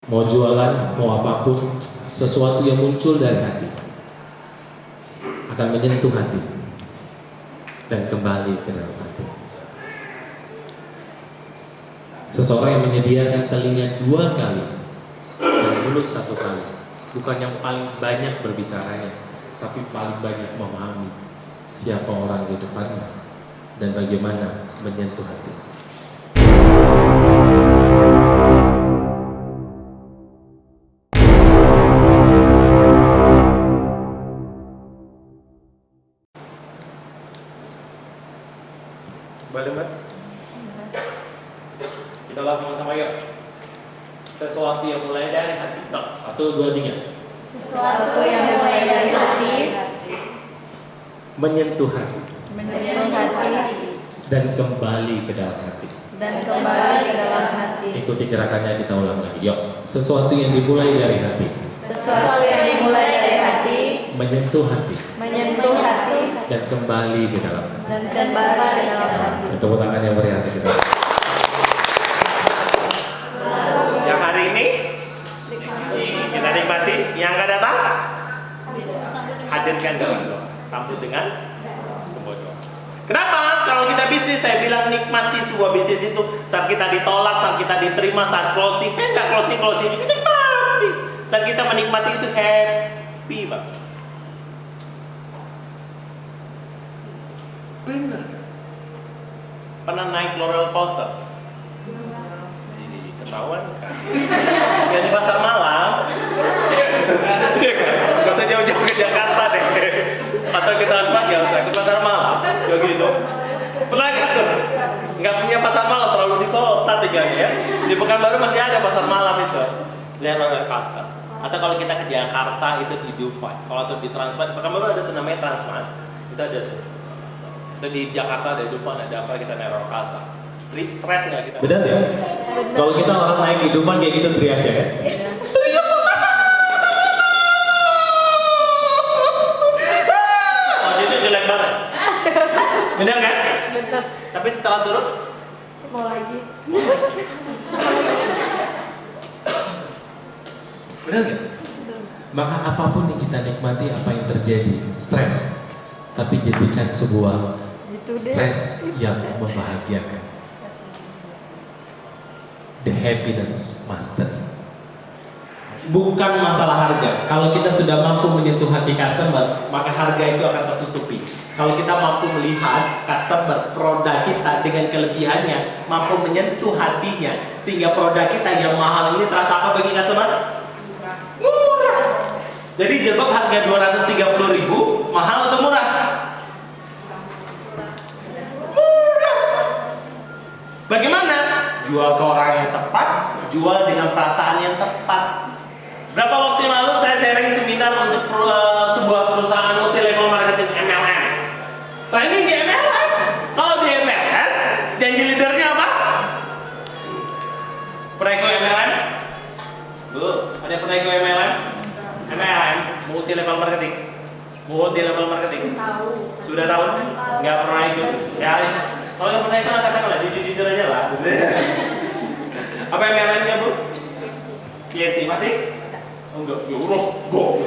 mau jualan, mau apapun, sesuatu yang muncul dari hati akan menyentuh hati dan kembali ke dalam hati. Seseorang yang menyediakan telinga 2 kali dan mulut 1 kali, bukan yang paling banyak berbicaranya, tapi paling banyak memahami siapa orang di depannya dan bagaimana menyentuh hati. Boleh, Mbak? Kita ulang sama-sama yuk. Sesuatu yang mulai dari hati. 1, 2, 3. Sesuatu yang mulai dari hati, Menyentuh hati menyentuh hati, dan kembali ke dalam hati. dan kembali ke dalam hati. Ikuti gerakannya, kita ulang lagi. Yuk. Sesuatu yang dimulai dari hati, Sesuatu yang dimulai dari hati, menyentuh hati menyentuh hati, dan kembali ke dalam hati. dan kembali ke dalam hati. Tepuk tangan yang beri hati kita. Yang hari ini kita nikmati, yang akan datang hadirkan dalam doa, sambut dengan sebuah doa. Kenapa? Kalau kita bisnis, saya bilang nikmati sebuah bisnis itu saat kita ditolak, saat kita diterima, saat closing. Saya nggak closing, nikmati. Saat kita menikmati itu happy banget. Bener. Pernah naik roller coaster? Jadi ketahuan kan? Yang di pasar malam. Gak usah jauh-jauh ke Jakarta deh. Atau kita harus nggak usah ke pasar malam. Kayak gitu. Pernah nggak tuh? Nggak punya pasar malam, terlalu di kota tinggalnya ya. Di Pekanbaru masih ada pasar malam itu. Lihat roller coaster. Atau kalau kita ke Jakarta itu di Dufan. Kalau tuh di Transmart, Pekanbaru ada tuh namanya Transmart. Itu ada tuh. Itu di Jakarta ada Dufan, ada apa kita naik roller coaster. Stres nggak kita? Benar ya? Kalau kita orang naik di Dufan kayak gitu teriak ya? Oh, itu jelek banget. Benar kan? Betul. Tapi setelah turun, Mau lagi. Benar nggak? Maka apapun yang kita nikmati, apa yang terjadi, stres, tapi jadikan sebuah Gitu deh. stres yang membahagiakan. The happiness master. Bukan masalah harga. Kalau kita sudah mampu menyentuh hati customer, maka harga itu akan tertutupi. Kalau kita mampu melihat customer, produk kita dengan kelebihannya, mampu menyentuh hatinya, sehingga produk kita yang mahal ini terasa apa bagi customer? Murah. Jadi jilbab harga 230.000, mahal atau murah? Murah. Bagaimana? Jual ke orang yang tepat, jual dengan perasaan yang tepat. Berapa waktu yang lalu saya sharing seminar untuk sebuah perusahaan multi level marketing MLM. Training di MLM. Kalau di MLM, janji leadernya apa? Pernah ikut MLM? Bu, ada pernah ikut MLM? MLM, multi level marketing. Multi level marketing. Tahu. Sudah tahu? Nggak pernah ikut? Ya, kalau nggak pernah ikut, katakanlah jujur aja lah. Apa MLM-nya bu? PNC masih? Enggak, ya udah, go.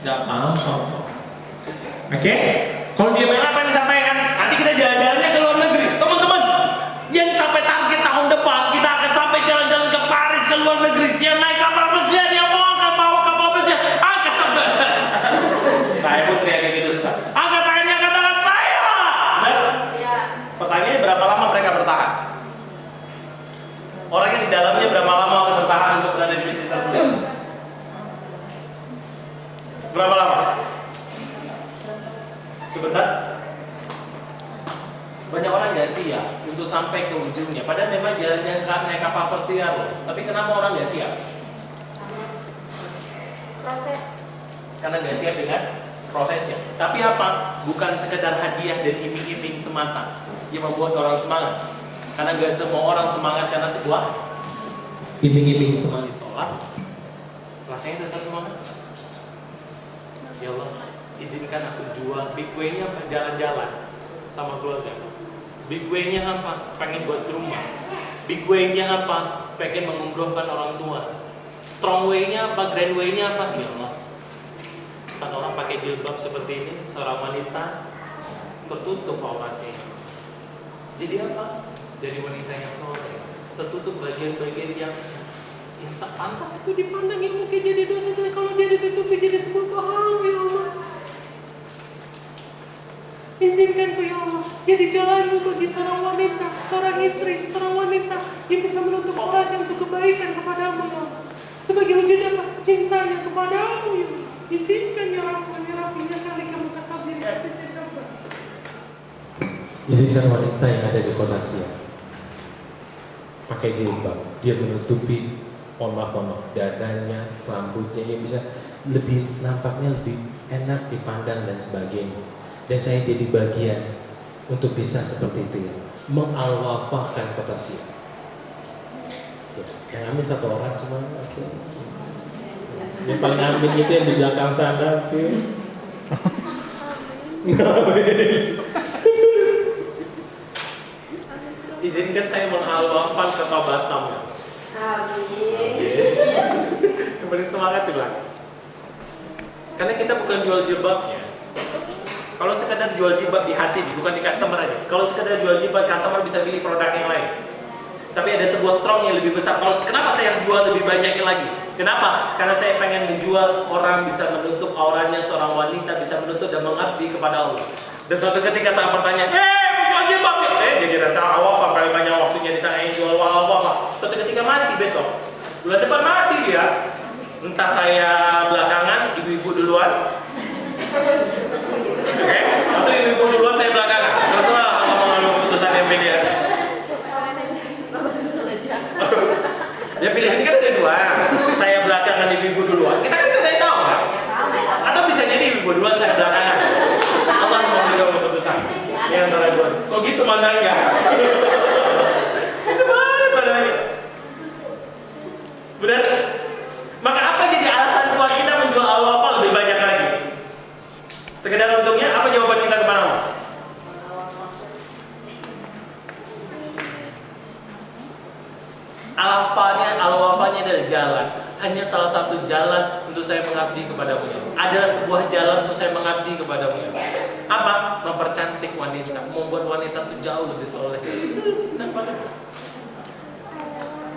Gak apa-apa. Oke? Kalau dia main apa yang disampaikan? Nanti kita jalan-jalannya ke luar negeri. Teman-teman, yang sampai target tahun depan, kita akan sampai jalan-jalan ke Paris, ke luar negeri. Yang naik kapal pesiar, yang mau angkat bawa kapal pesiar, angkat tangan. Saya pun teriak kayak gitu. Angkat tangannya, angkat tangan saya. Benar? Iya. Pertanyaannya berapa lama mereka bertahan? Orangnya di dalamnya berapa lama akan bertahan untuk berada di bisnis tersebut? Berapa lama? Sebentar. Banyak orang nggak siap untuk sampai ke ujungnya. Padahal memang jalannya naik kapal pesiar loh. Tapi kenapa orang nggak siap? Proses. Karena nggak siap dengan prosesnya. Tapi apa? Bukan sekedar hadiah dan iming-iming semata yang membuat orang semangat. Karena nggak semua orang semangat karena sebuah Iming-iming semua. ditolak. Rasanya tetap semangat. Ya Allah, izinkan aku jual. Big way-nya apa? Jalan-jalan sama keluarga. Big way-nya apa? Pengen buat rumah. Big way-nya apa? pengen mengumrohkan orang tua. Strong way-nya apa, grand way-nya apa? Ya Allah. Saat orang pakai jilbab seperti ini, seorang wanita tertutup auratnya. Jadi apa? Dari wanita yang soleh, tertutup bagian-bagian yang tak pantas itu dipandang ilmu jadi dosa. Kalau dia ditutupi jadi sebuah pahala, ya Allah. Izinkan ya Allah, jadi jalanmu bagi seorang wanita, seorang istri, seorang wanita yang bisa menutup auratnya untuk kebaikan kepadamu, ya Allah. Sebagai wujud apa? Cintanya kepadamu, ya Allah. Izinkan ya Rahman, ya Rahim, ya kali kamu takabir, ya Aziz, ya Jabbar. Izinkan wanita yang ada di kota Siak pakai jilbab, dia menutupi ponok-ponok dadanya, rambutnya, yang bisa lebih nampaknya lebih enak dipandang dan sebagainya. Dan saya jadi bagian untuk bisa seperti itu ya, mengalwafahkan kota Siak. Ya, yang ambil satu orang cuma, oke. Yang paling ambil itu yang di belakang sana, oke. Izinkan saya mengalwafkan kota Batam. Amin. Yang paling semangat bilang. Karena kita bukan jual jilbabnya. Kalau sekedar jual jilbab di hati, bukan di customer aja. Kalau sekedar jual jilbab, customer bisa pilih produk yang lain. Tapi ada sebuah strong yang lebih besar. Kalau kenapa saya jual lebih banyak lagi? Kenapa? Karena saya pengen menjual orang bisa menutup auranya, seorang wanita bisa menutup dan mengabdi kepada Allah. Dan suatu ketika saya bertanya, jual jilbab ya? Jadi rasa awal paling banyak waktunya di sana jual apa? Suatu ketika mati besok, bulan depan mati dia. Entah saya belakangan, ibu-ibu duluan. Oke, atau ibu-ibu duluan saya belakangan. Terserah kalau mau ngambil keputusan yang beda. Ya pilihan kan ada dua. Saya belakangan, ibu-ibu duluan. Kita kan tidak tahu kan? Atau bisa jadi ibu duluan, saya belakangan. Allah mau mengambil keputusan. Yang antara dua. Kok gitu mandangnya? Itu baik padanya. Benar? Maka apa jadi alasan buat kita menjual apa lebih banyak lagi? Sekedar untungnya, apa jawaban kita kepada Allah? Al-wafanya adalah jalan. Hanya salah satu jalan untuk saya mengabdi kepadamu. Adalah sebuah jalan untuk saya mengabdi kepadamu. Apa? Mempercantik wanita, membuat wanita itu jauh lebih soleh. Senang banget.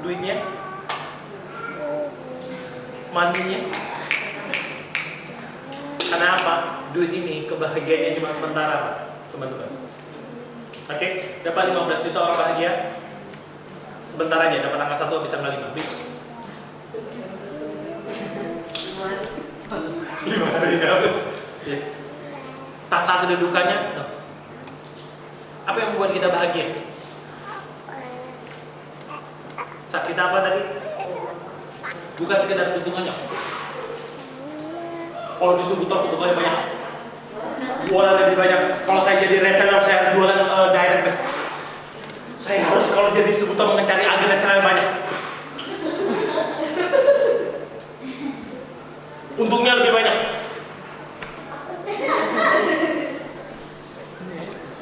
Duitnya, mandinya. Karena apa? Duit ini kebahagiaannya cuma sementara, teman-teman. Oke, dapat 15 juta orang bahagia. Sebentar aja, dapat angka 1 bisa angka 5. Bis. 5 hari dapat. Tata kedudukannya. Apa yang membuat kita bahagia? Saat kita apa tadi? Bukan sekedar keuntungannya. Kalau di Subutor keuntungannya banyak, jualan lebih banyak. Kalau saya jadi reseller, saya jualan direct. Saya harus kalau jadi Subutor mencari agen reseller banyak. Untungnya lebih banyak.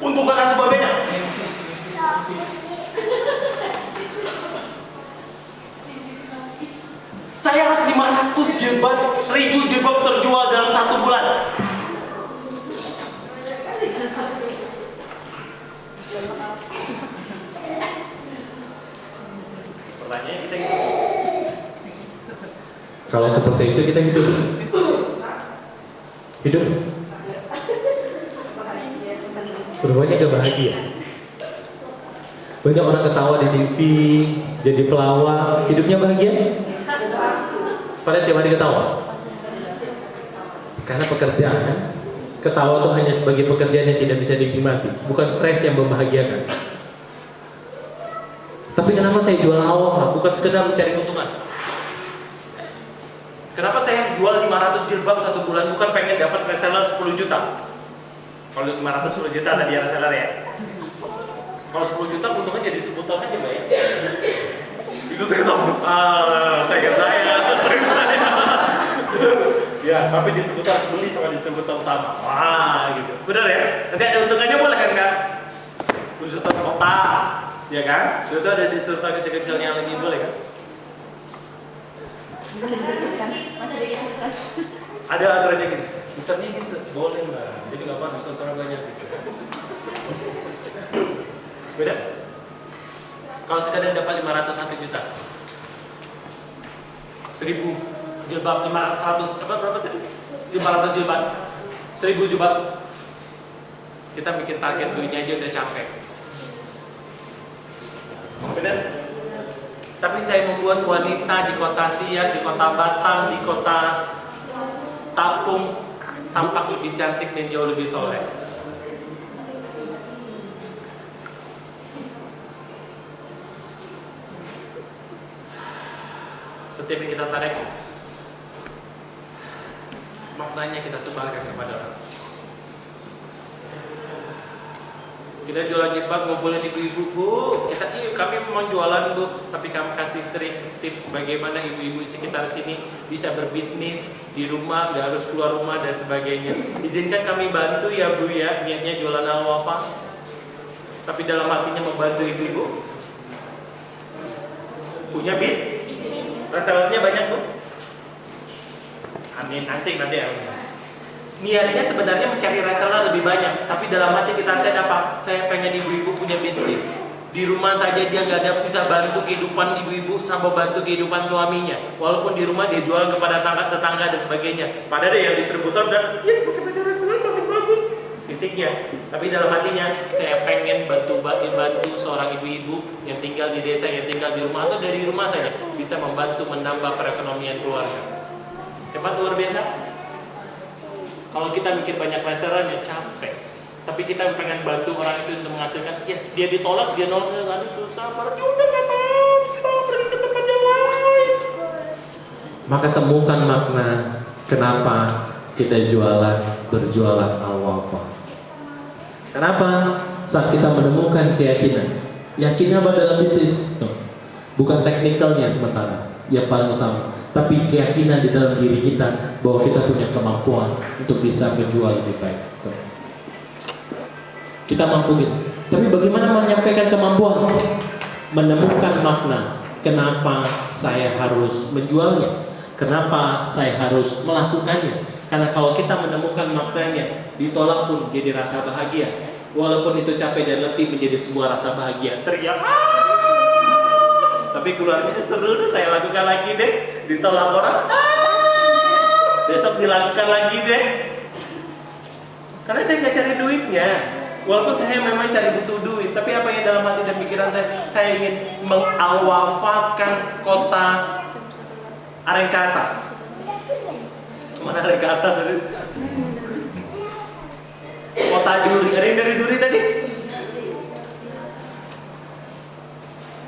Untung akan sebagainya. Saya harus 500 jilbab, 1000 jilbab terjual dalam 1 bulan. Pertanyaannya kita gitu. Kalau seperti itu kita hidup. Hidup. Berubahnya gak bahagia. Banyak orang ketawa di TV, jadi pelawak, hidupnya bahagia. Pada tiap hari ketawa. Karena pekerjaan, ketawa itu hanya sebagai pekerjaan yang tidak bisa dinikmati, bukan stres yang membahagiakan. Tapi kenapa saya jual hawa? Bukan sekedar mencari keuntungan. Kenapa saya jual 500 jilbab 1 bulan? Bukan pengen dapat reseller 10 juta. Kalau 500 10 juta tadi ya reseller ya. Kalau 10 juta untungnya jadi sebutan aja Mbak ya. Itu ketemu. Saya. Ya, tapi disebut harus beli sama disebut utama. Wah, gitu. Benar ya? Nanti ada untungannya boleh kan Kak? Khusus kota, Ya kan? Sudah ada diserta kecil-kecilnya yang lagi boleh kan? Ada aturannya gini, sistemnya gitu, boleh lah. Jadi nggak apa-apa, saudara banyak gitu. Beda? Kalau sekadar dapat 501 juta, 1000 jilbab, 500 apa berapa tadi? 500 jilbab, 1000 jilbab. Kita bikin target duitnya aja udah capek. Benar? Tapi saya membuat wanita di kota Siak, di kota Batam, di kota Tapung tampak lebih cantik dan jauh lebih soleh. Setiap yang kita tarik, maknanya kita sebarkan kepada orang. Kita jualan jilbab, ngumpulin ibu-ibu, bu. Kami memang jualan bu, tapi kami kasih trik, tips bagaimana ibu-ibu di sekitar sini bisa berbisnis di rumah, nggak harus keluar rumah dan sebagainya. Izinkan kami bantu ya bu ya, niatnya jualan Al-Wafa, tapi dalam hatinya membantu ibu-ibu. Punya resellernya banyak bu. Amin, nanti ya. Niatnya sebenarnya mencari reseller lebih banyak, tapi dalam hati kita saya pengen ibu-ibu punya bisnis. Di rumah saja dia nggak ada bisa bantu kehidupan ibu-ibu sama bantu kehidupan suaminya. Walaupun di rumah dia jual kepada tetangga dan sebagainya. Padahal yang distributor dan pakai reseller makin bagus fisiknya. Tapi dalam hatinya saya pengen bantu seorang ibu-ibu yang tinggal di desa, yang tinggal di rumah atau dari rumah saja bisa membantu menambah perekonomian keluarga. Hebat luar biasa. Kalau kita mikir banyak restoran ya capek. Tapi kita pengen bantu orang itu untuk menghasilkan. Yes, dia ditolak, dia nolak, aduh susah. Udah nggak mau, pergi ke tempat yang lain. Maka temukan makna kenapa kita berjualan Al-Wafa. Kenapa? Saat kita menemukan keyakinan. Yakinnya apa dalam bisnis? Bukan teknikalnya sementara, yang paling utama. Tapi keyakinan di dalam diri kita bahwa kita punya kemampuan untuk bisa menjual lebih baik. Kita mampu gitu. Tapi bagaimana menyampaikan kemampuan? Menemukan makna. Kenapa saya harus menjualnya? Kenapa saya harus melakukannya? Karena kalau kita menemukan maknanya, ditolak pun jadi rasa bahagia. Walaupun itu capek dan letih menjadi sebuah rasa bahagia. Teriak, tapi keluarnya seru deh, saya lakukan lagi deh. Ditolak orang, besok dilakukan lagi deh. Karena saya nggak cari duitnya. Walaupun saya memang cari butuh duit, tapi apa yang dalam hati dan pikiran saya ingin mengalwafakan kota Aren ke atas. Mana Aren ke atas tadi? Kota Duri, ada yang dari Duri tadi?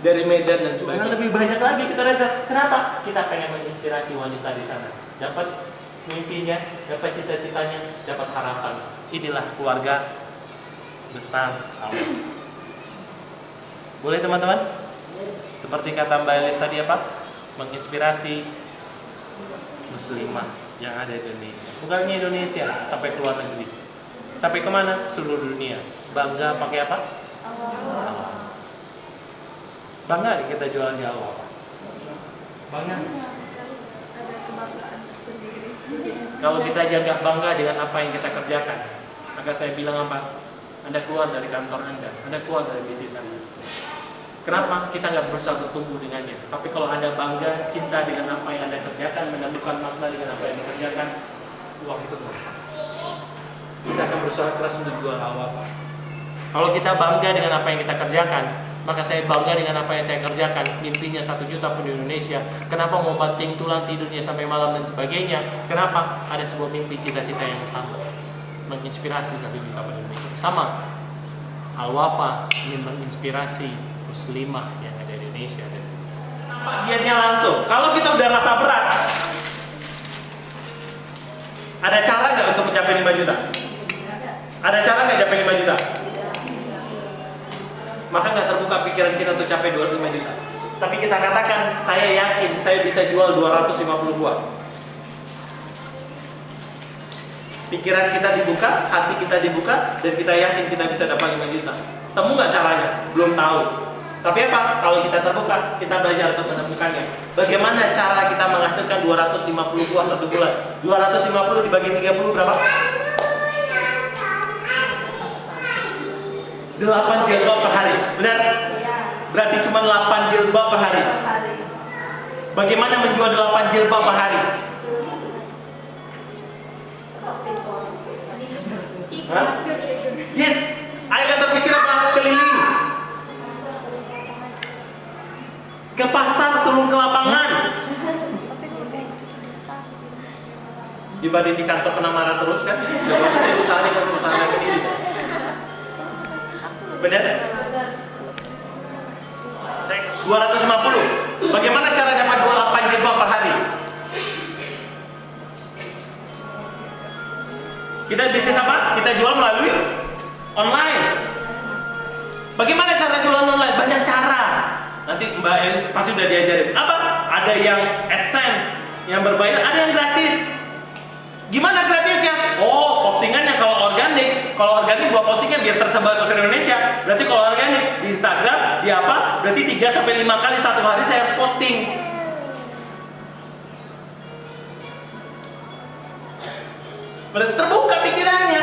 Dari Medan dan sebagainya. Lebih banyak lagi kita rasa. Kenapa? Kita pengen menginspirasi wanita di sana. Dapat mimpinya, dapat cita-citanya, dapat harapan. Inilah keluarga besar Allah. Boleh teman-teman? Seperti kata Mbak Elis tadi apa? Menginspirasi muslimah yang ada di Indonesia. Bukan hanya Indonesia, sampai ke luar negeri. Sampai kemana? Seluruh dunia. Bangga pakai apa? Allah. Bangga kita jualan di Allah. Bangga. Ada kebanggaan tersendiri. Kalau kita jaga bangga dengan apa yang kita kerjakan, maka saya bilang apa? Anda keluar dari kantor Anda keluar dari bisnis Anda. Kenapa? Kita nggak berusaha bertumbuh dengannya. Tapi kalau Anda bangga, cinta dengan apa yang Anda kerjakan, menemukan makna dengan apa yang dikerjakan, uang itu berkah. Kita akan berusaha keras untuk jual Al-Wafa. Kalau kita bangga dengan apa yang kita kerjakan, maka saya bangga dengan apa yang saya kerjakan. Mimpinya 1 juta pun di Indonesia. Kenapa mau banting tulang tidurnya sampai malam dan sebagainya? Kenapa? Ada sebuah mimpi cita-cita yang sama, menginspirasi 1 juta pun di Indonesia. Sama, Al-Wafa ingin menginspirasi muslimah yang ada di Indonesia. Nampak giatnya langsung. Kalau kita udah rasa berat, ada cara nggak untuk mencapai 5 juta? Ada cara nggak mencapai 5 juta? Maka nggak terbuka pikiran kita untuk capai 25 juta. Tapi kita katakan, saya yakin saya bisa jual 250 buah. Pikiran kita dibuka, hati kita dibuka, dan kita yakin kita bisa dapat 5 juta. Temu nggak caranya? Belum tahu. Tapi apa? Kalau kita terbuka, kita belajar untuk menemukannya. Bagaimana cara kita menghasilkan 250 buah satu bulan? 250 dibagi 30 berapa? 8 jilbab per hari. Benar? Iya. Berarti cuma 8 jilbab per hari. Per hari. Bagaimana menjual 8 jilbab per hari? Hah? Yes. Ayo kita pikir apa? Keliling. Ke pasar, turun ke lapangan. Dibanding di kantor kena marah terus kan? Saya usaha ini kan usaha sendiri. Benar? 250. Bagaimana cara dapat 28 jilbab per hari? Kita bisnis apa? Kita jual melalui online. Bagaimana cara jualan online? Banyak cara. Nanti Mbak Elis pasti udah diajarin. Apa? Ada yang AdSense, yang berbayar, ada yang gratis. Gimana gratisnya? Oh, postingannya kalau organik buat postingnya biar tersebar ke seluruh Indonesia. Berarti kalau organik di Instagram, di apa? Berarti 3 sampai 5 kali satu hari saya harus posting. Berarti terbuka pikirannya.